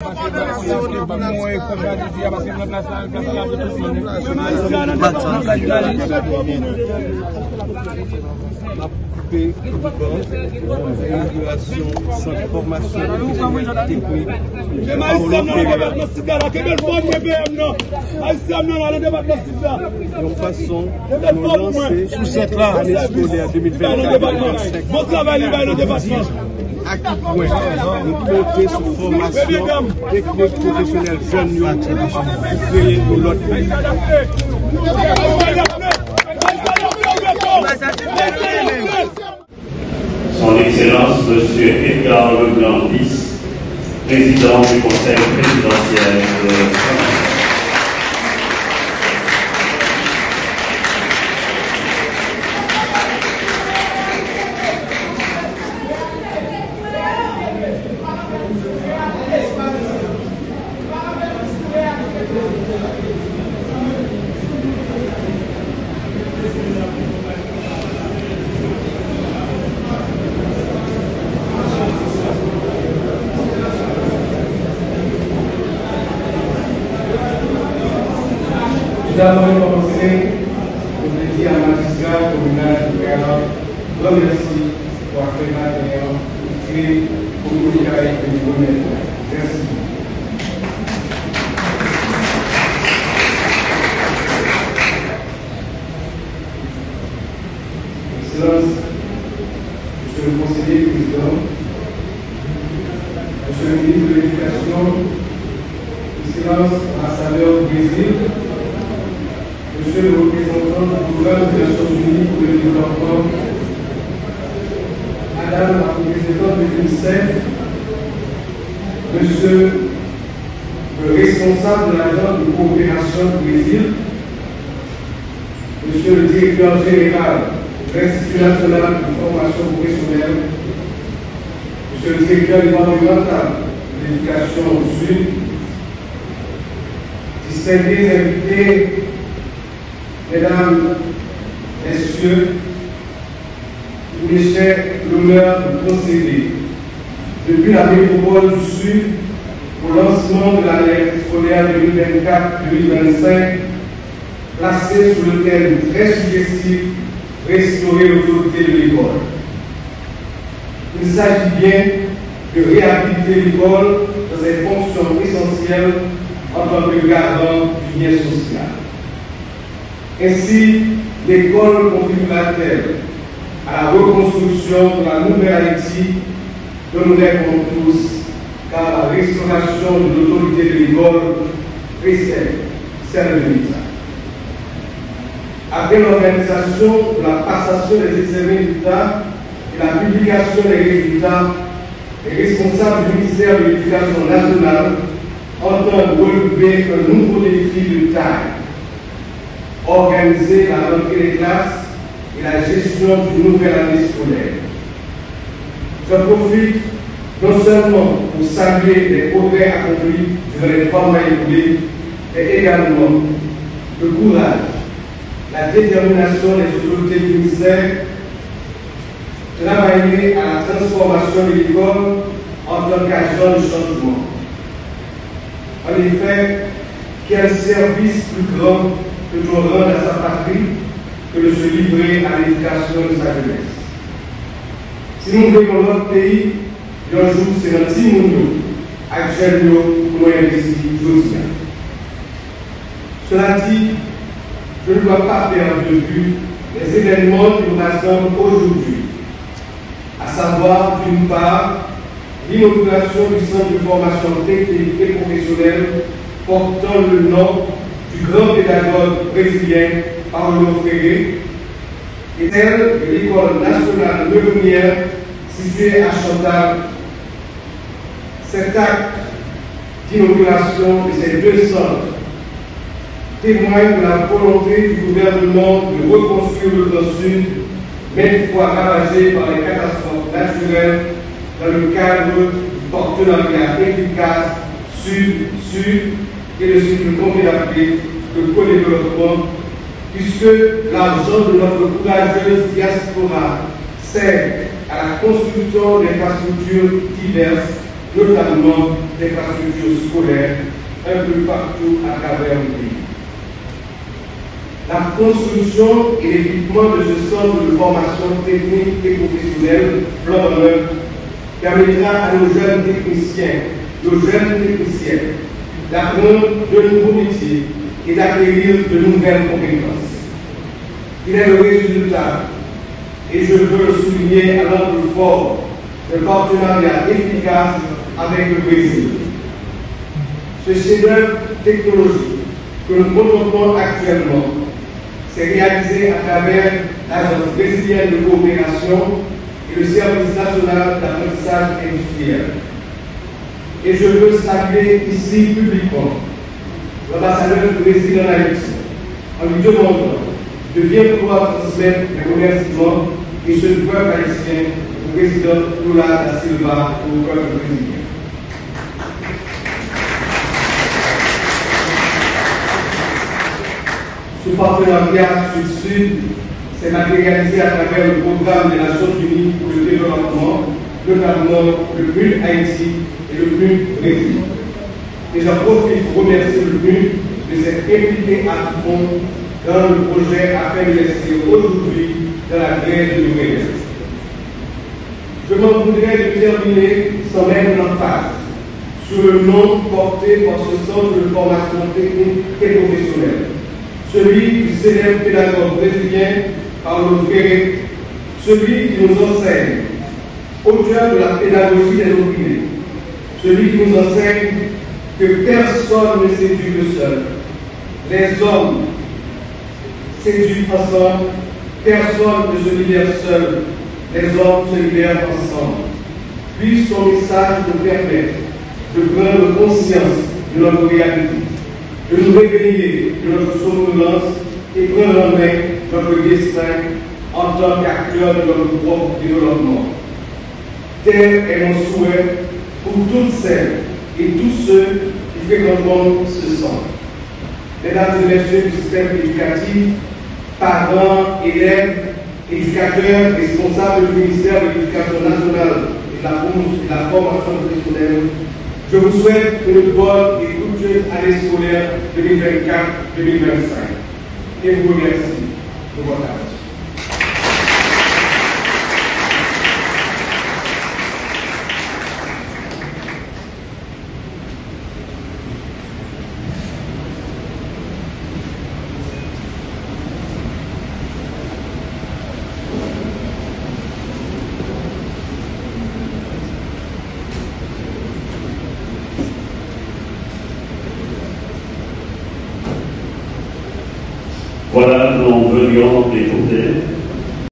Sans formation technique. Nous façon de lancer sous cette année scolaire 2024-2025. À qui point nous comptons sur formation technique professionnelle jeune pour créer l'autre pays. Son Excellence, M. Edgar Leblanc, fils, président du Conseil présidentiel de France. Nous avons commencé, je vous dire à magistrat communal de Guyane, grand merci pour l'accueil pour nous et pour nous. Merci. Excellence, Monsieur le conseiller président, Monsieur le ministre de l'Éducation, Excellence, ambassadeur du Brésil, Monsieur le représentant du gouvernement des Nations Unies pour le développement, Madame la présidente de l'UNICEF, Monsieur le responsable de l'agence de coopération du Brésil, Monsieur le directeur général de l'Institut national de formation professionnelle, Monsieur le directeur départemental de l'éducation au Sud, distingués invités, Mesdames, Messieurs, il est cher l'honneur de procéder depuis la métropole du Sud au lancement de l'année scolaire 2024-2025, placé sous le thème très suggestif « Restaurer l'autorité de l'école ». Il s'agit bien de réhabiliter l'école dans ses fonctions essentielles en tant que gardant du bien social. Ainsi, l'école contribuera-t-elle à la reconstruction de la nouvelle Haïti dont nous rêvons tous, car la restauration de l'autorité de l'école précède celle de l'État. Après l'organisation de la passation des examens d'État et la publication des résultats, les responsables du ministère de l'Éducation nationale entendent relever un nouveau défi de taille. Organiser la rentrée des classes et la gestion d'une nouvelle année scolaire. Je profite non seulement pour saluer les progrès accomplis durant les 3 mois écoulés, mais également le courage, la détermination des autorités du ministère de travailler à la transformation de l'école en tant qu'agent de changement. En effet, quel service plus grand que de rendre à sa patrie que de se livrer à l'éducation de sa jeunesse. Si nous voulons notre pays, un jour c'est un petit monde actuellement pour nous investir aujourd'hui. Cela dit, je ne dois pas perdre de vue les événements qui nous rassemblent aujourd'hui, à savoir d'une part l'inauguration du centre de formation technique et professionnelle portant le nom du grand pédagogue brésilien Paulo Freire et celle de l'école nationale Meunière située à Chantal. Cet acte d'inauguration de ces 2 centres témoigne de la volonté du gouvernement de reconstruire le Grand Sud, maintes fois ravagé par les catastrophes naturelles, dans le cadre du partenariat efficace Sud-Sud et de ce que l'on peut appeler le co-développement, puisque l'argent de notre courageuse diaspora sert à la construction d'infrastructures diverses, notamment d'infrastructures scolaires un peu partout à travers le pays. La construction et l'équipement de ce centre de formation technique et professionnelle flambant neuf permettra à nos jeunes techniciens, d'apprendre de nouveaux métiers et d'acquérir de nouvelles compétences. Il est le résultat, et je veux le souligner à l'angle fort, d'un partenariat efficace avec le Brésil. Ce chef-d'œuvre technologique que nous contemplons actuellement s'est réalisé à travers l'Agence brésilienne de coopération et le Service national d'apprentissage industriel. Et je veux saluer ici publiquement l'ambassadeur du Brésil en Haïti en lui demandant de bien pouvoir transmettre les remerciements et ceux du peuple haïtien au président Lula da Silva et au peuple brésilien. Ce partenariat Sud-Sud s'est matérialisé à travers le programme des Nations Unies pour le développement, notamment le PNUD Haïti et le PNUD Brésil. Et j'en profite pour remercier le PNUD de s'être impliqué à fond dans le projet afin de laisser aujourd'hui dans la grève de l'Ouest. Je m'en voudrais de terminer sans mettre l'emphase sur le nom porté par ce centre de formation technique et professionnelle, celui du célèbre pédagogue brésilien Paulo Freire, celui qui nous enseigne, auteur de la pédagogie des opprimés, celui qui nous enseigne que personne ne s'éduque seul. Les hommes s'éduquent ensemble, personne ne se libère seul, les hommes se libèrent ensemble. Puis son message nous permet de prendre conscience de notre réalité, de nous réveiller de notre somnolence et prendre en main notre destin en tant qu'acteur de notre propre développement. Tel est mon souhait pour toutes celles et tous ceux qui fréquenteront ce centre. Mesdames et messieurs du système éducatif, parents, élèves, éducateurs, responsables du ministère de l'Éducation nationale et de la formation professionnelle, je vous souhaite une bonne et fructueuse année scolaire 2024-2025 et vous remercie de votre attention. Voilà, nous venions d'écouter